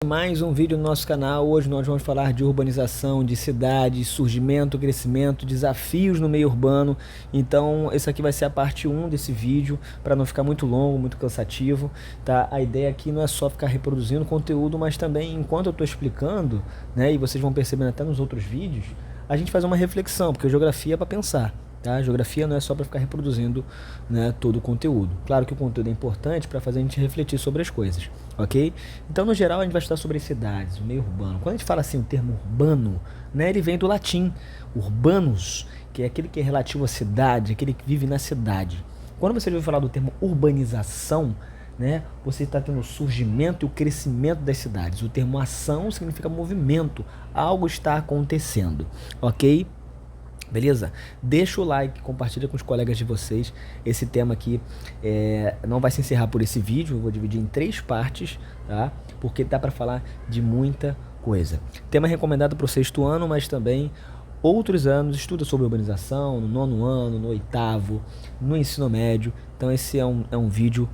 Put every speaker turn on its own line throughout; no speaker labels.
Mais um vídeo no nosso canal. Hoje nós vamos falar de urbanização, de cidades, surgimento, crescimento, desafios no meio urbano. Então esse aqui vai ser a parte 1 desse vídeo, para não ficar muito longo, muito cansativo, tá? A ideia aqui não é só ficar reproduzindo conteúdo, mas também enquanto eu estou explicando, né, e vocês vão percebendo até nos outros vídeos, a gente faz uma reflexão, porque geografia é para pensar. Tá? Geografia não é só para ficar reproduzindo, né, todo o conteúdo. Claro que o conteúdo é importante para fazer a gente refletir sobre as coisas, ok? Então, no geral, a gente vai estudar sobre as cidades, o meio urbano. Quando a gente fala assim o termo urbano, né, ele vem do latim urbanus, que é aquele que é relativo à cidade, aquele que vive na cidade. Quando você ouve falar do termo urbanização, né, você está tendo o surgimento e o crescimento das cidades. O termo ação significa movimento, algo está acontecendo, ok? Beleza? Deixa o like, compartilha com os colegas de vocês. Esse tema aqui não vai se encerrar por esse vídeo, eu vou dividir em 3 partes, tá? Porque dá para falar de muita coisa. Tema recomendado para o 6º ano, mas também outros anos, estuda sobre urbanização, no 9º ano, no 8º, no ensino médio. Então esse é um vídeo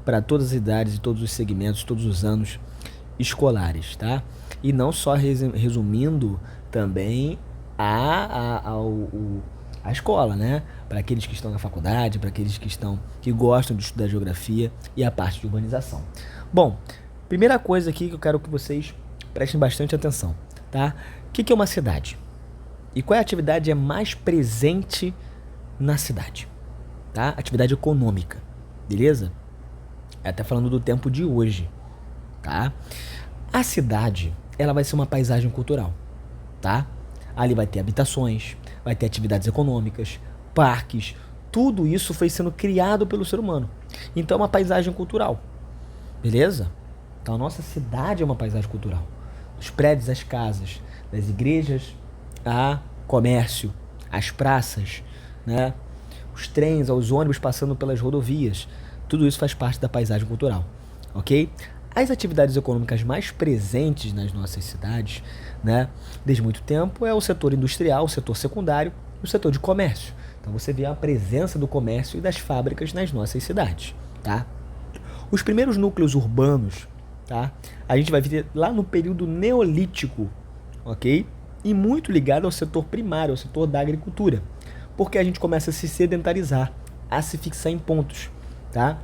para todas as idades e todos os segmentos, todos os anos escolares, tá? E não só resumindo também a escola, né? Para aqueles que estão na faculdade, para aqueles que gostam de estudar geografia e a parte de urbanização. Bom, primeira coisa aqui que eu quero que vocês prestem bastante atenção, tá? O que é uma cidade? E qual é a atividade mais presente na cidade? Tá? Atividade econômica, beleza? Até falando do tempo de hoje, tá? A cidade, ela vai ser uma paisagem cultural, tá? Ali vai ter habitações, vai ter atividades econômicas, parques, tudo isso foi sendo criado pelo ser humano. Então é uma paisagem cultural, beleza? Então a nossa cidade é uma paisagem cultural. Os prédios, as casas, das igrejas, a comércio, as praças, né? Os trens, os ônibus passando pelas rodovias, tudo isso faz parte da paisagem cultural, ok? As atividades econômicas mais presentes nas nossas cidades, né, desde muito tempo, é o setor industrial, o setor secundário e o setor de comércio. Então você vê a presença do comércio e das fábricas nas nossas cidades, tá? Os primeiros núcleos urbanos, tá, a gente vai ver lá no período neolítico, ok? E muito ligado ao setor primário, ao setor da agricultura, porque a gente começa a se sedentarizar, a se fixar em pontos, tá?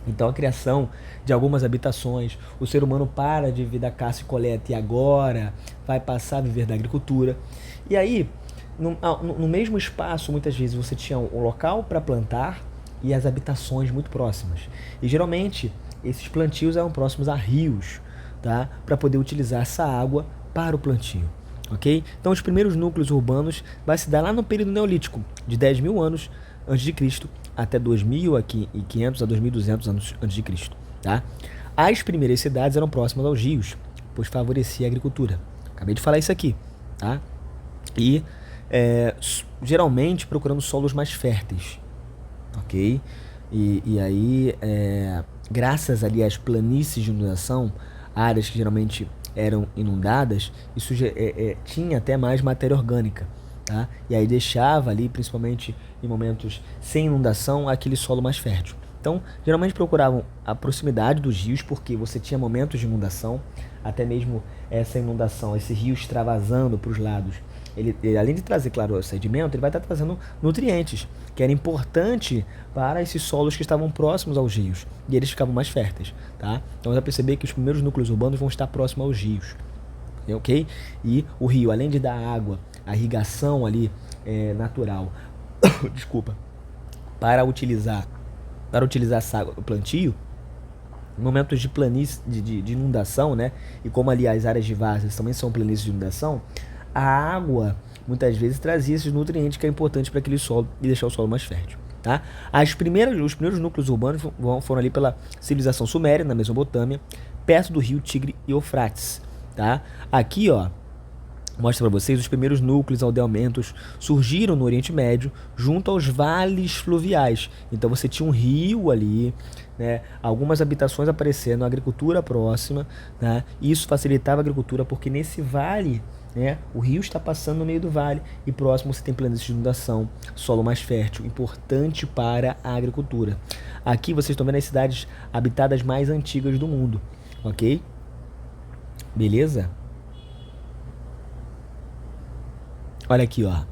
Então a criação de algumas habitações, o ser humano para de viver da caça e coleta e agora vai passar a viver da agricultura. E aí, no mesmo espaço, muitas vezes você tinha um local para plantar e as habitações muito próximas. E geralmente esses plantios eram próximos a rios, tá? Para poder utilizar essa água para o plantio. Ok? Então os primeiros núcleos urbanos vai se dar lá no período neolítico, de 10 mil anos antes de Cristo até 2.500 a 2.200 anos antes de Cristo, tá? As primeiras cidades eram próximas aos rios, pois favorecia a agricultura. Acabei de falar isso aqui, tá? E geralmente procurando solos mais férteis, ok? E aí, graças ali às planícies de inundação, áreas que geralmente eram inundadas, isso tinha até mais matéria orgânica, tá? E aí deixava ali, principalmente em momentos sem inundação, aquele solo mais fértil. Então, geralmente procuravam a proximidade dos rios, porque você tinha momentos de inundação, até mesmo essa inundação, esse rio extravasando para os lados. Ele, além de trazer, claro, o sedimento, ele vai estar trazendo nutrientes, que era importante para esses solos que estavam próximos aos rios, e eles ficavam mais férteis, tá? Então, você vai perceber que os primeiros núcleos urbanos vão estar próximos aos rios, ok? E o rio, além de dar água, a irrigação ali natural, desculpa, para utilizar essa água no plantio, em momentos de planície, de inundação, né? E como ali as áreas de várzeas também são planícies de inundação, a água muitas vezes trazia esses nutrientes que é importante para aquele solo e deixar o solo mais fértil, tá? Os primeiros núcleos urbanos foram ali pela civilização suméria, na Mesopotâmia, perto do rio Tigre e Eufrates, tá? Aqui, ó, mostra para vocês os primeiros núcleos aldeamentos surgiram no Oriente Médio junto aos vales fluviais. Então você tinha um rio ali, né, algumas habitações aparecendo, a agricultura próxima, né, e isso facilitava a agricultura porque nesse vale, né, o rio está passando no meio do vale e próximo você tem planícies de inundação, solo mais fértil, importante para a agricultura. Aqui vocês estão vendo as cidades habitadas mais antigas do mundo, ok? Beleza? Olha aqui, ó.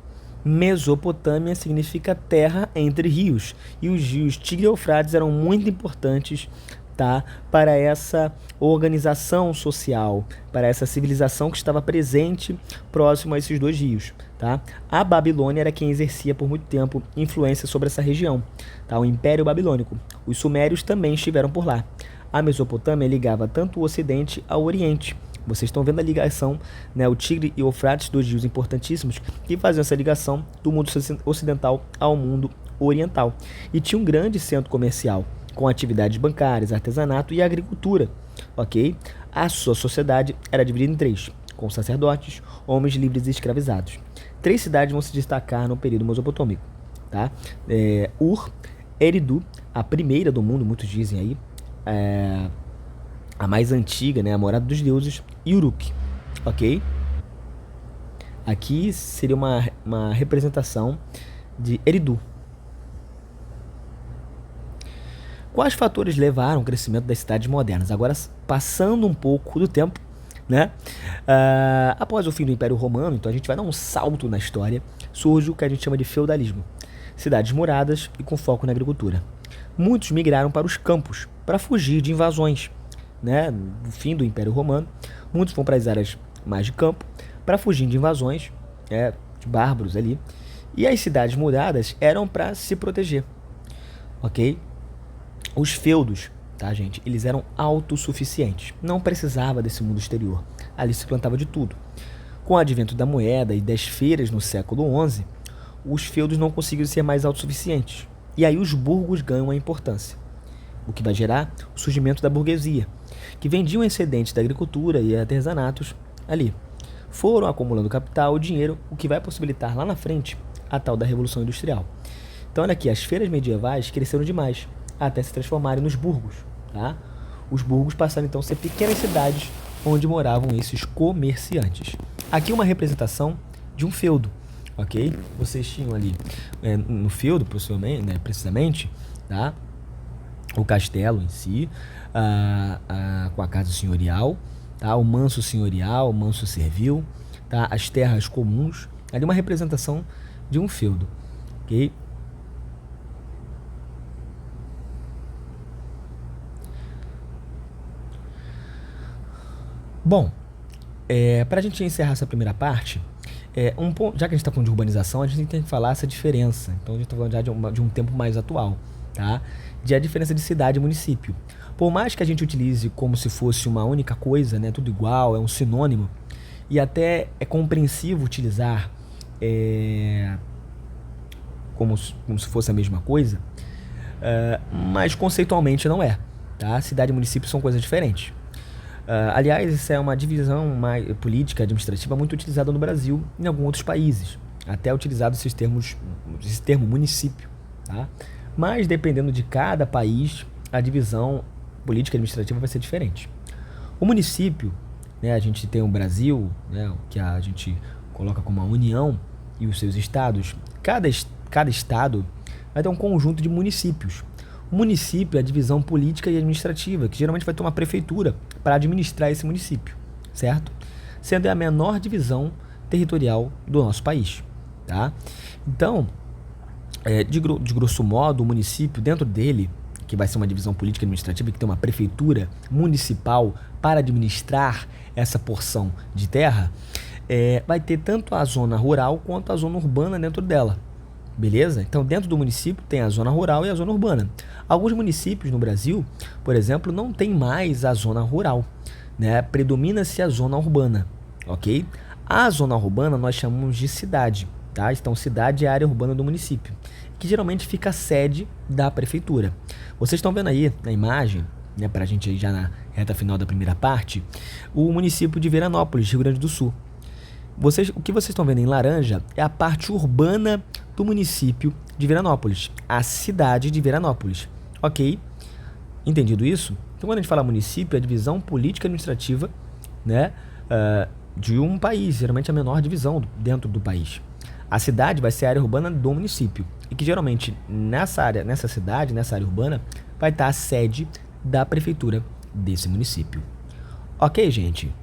Mesopotâmia significa terra entre rios. E os rios Tigre e Eufrates eram muito importantes, tá, para essa organização social, para essa civilização que estava presente próximo a esses dois rios. Tá? A Babilônia era quem exercia por muito tempo influência sobre essa região, tá? O Império Babilônico. Os Sumérios também estiveram por lá. A Mesopotâmia ligava tanto o Ocidente ao Oriente. Vocês estão vendo a ligação, né? O Tigre e o Eufrates, dois rios importantíssimos, que faziam essa ligação do mundo ocidental ao mundo oriental. E tinha um grande centro comercial, com atividades bancárias, artesanato e agricultura, ok? A sua sociedade era dividida em três, com sacerdotes, homens livres e escravizados. Três cidades vão se destacar no período mesopotâmico, tá? Ur, Eridu, a primeira do mundo, muitos dizem aí, a mais antiga, né, a morada dos deuses, e Uruk, ok? Aqui seria uma representação de Eridu. Quais fatores levaram ao crescimento das cidades modernas? Agora, passando um pouco do tempo, né? Após o fim do Império Romano, então a gente vai dar um salto na história, surge o que a gente chama de feudalismo. Cidades muradas e com foco na agricultura. Muitos migraram para os campos para fugir de invasões, né? No fim do Império Romano, muitos vão para as áreas mais de campo para fugir de invasões, de bárbaros ali. E as cidades muradas eram para se proteger, ok? Os feudos, tá, gente? Eles eram autossuficientes, não precisava desse mundo exterior. Ali se plantava de tudo. Com o advento da moeda e das feiras no século XI, os feudos não conseguiram ser mais autossuficientes. E aí os burgos ganham a importância, o que vai gerar o surgimento da burguesia, que vendiam excedentes da agricultura e artesanatos ali. Foram acumulando capital e dinheiro, o que vai possibilitar lá na frente a tal da Revolução Industrial. Então olha aqui, as feiras medievais cresceram demais, até se transformarem nos burgos, tá? Os burgos passaram então a ser pequenas cidades onde moravam esses comerciantes. Aqui uma representação de um feudo, ok? Vocês tinham ali no feudo, possivelmente, né, precisamente, tá? O castelo em si, com a casa senhorial, tá? O manso senhorial, o manso servil, tá? As terras comuns, ali uma representação de um feudo, ok? Bom, para a gente encerrar essa primeira parte, já que a gente está falando de urbanização, a gente tem que falar essa diferença. Então a gente está falando já de um tempo mais atual, tá? De a diferença de cidade e município. Por mais que a gente utilize como se fosse uma única coisa, né, tudo igual, é um sinônimo, e até é compreensivo utilizar como se fosse a mesma coisa, mas conceitualmente não é, tá? Cidade e município são coisas diferentes. Aliás, isso é uma divisão política administrativa muito utilizada no Brasil e em alguns outros países. Até utilizado esse termo município, tá? Mas dependendo de cada país, a divisão política administrativa vai ser diferente. O município, né, a gente tem o Brasil, né, que a gente coloca como a União e os seus estados. Cada estado vai ter um conjunto de municípios. O município é a divisão política e administrativa, que geralmente vai ter uma prefeitura para administrar esse município, certo? Sendo a menor divisão territorial do nosso país, tá? Então, de grosso modo, o município, dentro dele, que vai ser uma divisão política e administrativa, que tem uma prefeitura municipal para administrar essa porção de terra, vai ter tanto a zona rural quanto a zona urbana dentro dela. Beleza? Então, dentro do município tem a zona rural e a zona urbana. Alguns municípios no Brasil, por exemplo, não tem mais a zona rural, né? Predomina-se a zona urbana, ok? A zona urbana nós chamamos de cidade, tá? Então, cidade é a área urbana do município, que geralmente fica a sede da prefeitura. Vocês estão vendo aí na imagem, né, para a gente ir já na reta final da primeira parte, o município de Veranópolis, Rio Grande do Sul. O que vocês estão vendo em laranja é a parte urbana do município de Veranópolis, a cidade de Veranópolis, ok? Entendido isso? Então, quando a gente fala município, é a divisão política e administrativa, né, de um país, geralmente a menor divisão dentro do país. A cidade vai ser a área urbana do município, e que geralmente nessa área urbana, vai estar a sede da prefeitura desse município. Ok, gente?